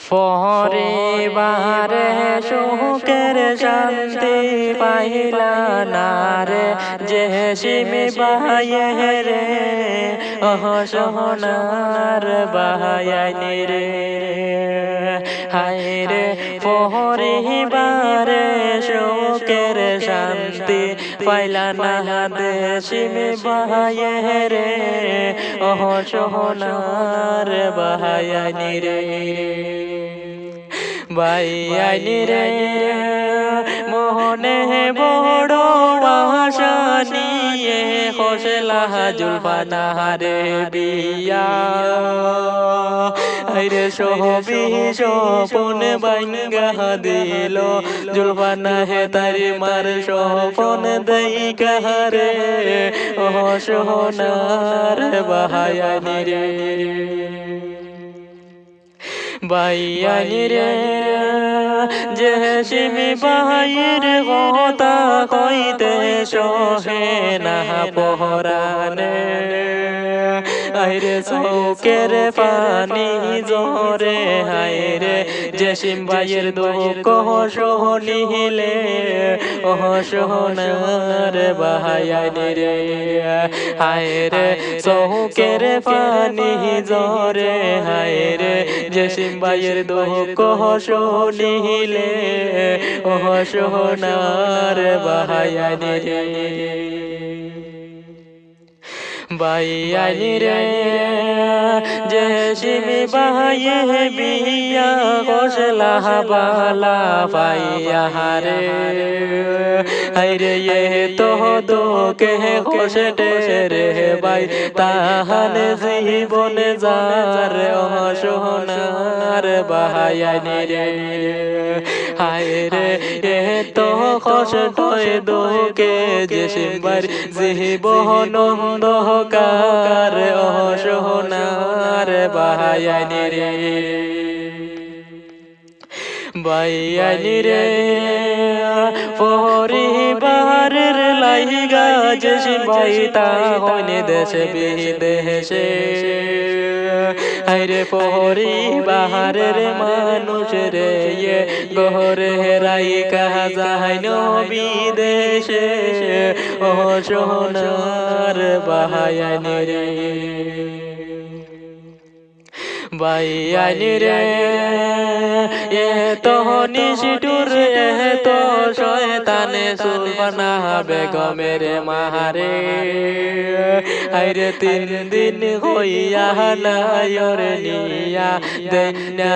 পরিবারে সুখের শান্তি পাইলা না রে যে সিমি বাহায়ে রে সোহনার বাহায়ানি রে হায় রে পরিবারে সুখের শান্তি পাইলা না দে সিমি বাহায়ে রে সোহনার বাহায়ানি রে বাইয়ানি রে মোহনে বড় আশা নিয়ে খোসলা জুলফানা রে বিয়া আইরে সহবি সপন বাইঙ্গা দিল জুলফানা হে তারি মার সপন দেই কাহারে ও সোহনার বাহায়ানি রে বাইয়ানি রে যে সিমি বাহাইর কথা কইতে সহে না পহরানে আইরে চৌকের পানি জরে হায়রে যে সিম্বাইয়ের দুঃখ সহনিলে ও সোহনার বাহায়ানি রে হায়রে চৌকের পানি জরে হায়রে যে সিম্বাইয়ের দুঃখ সহনিলে ও সোহনার বাহায়ানি রে বাইয়ানি রে যে সিমি বাহায়ে বিয়া কোসলা বালা পাইয়া রে আইরে এ তো দোকে কোসটে রে বাই তাহানে জীবনে যার সোহনার বাহায়ানি রে হায় রে এ তো কষ্ট দোকে যে সিম্বার জীবন অন্ধকার সোহনার বাহায়ানি রে বাইয়ানি রে পরিবারের লাইগা যে সিম্বাইতা হইনে দেশে বিদেশে আইরে পরিবারের মানুষ রে গহরে রাই কাহা যায় বিদেশে ও সোহনার বাহায়ানি রে বাইয়ানি রে এ তো নিষ্ঠুর এ তো শয়তানে সুলফানা বেগমের মাহারে আইরে 3 দিন হইয়া নায়র নিয়া দেন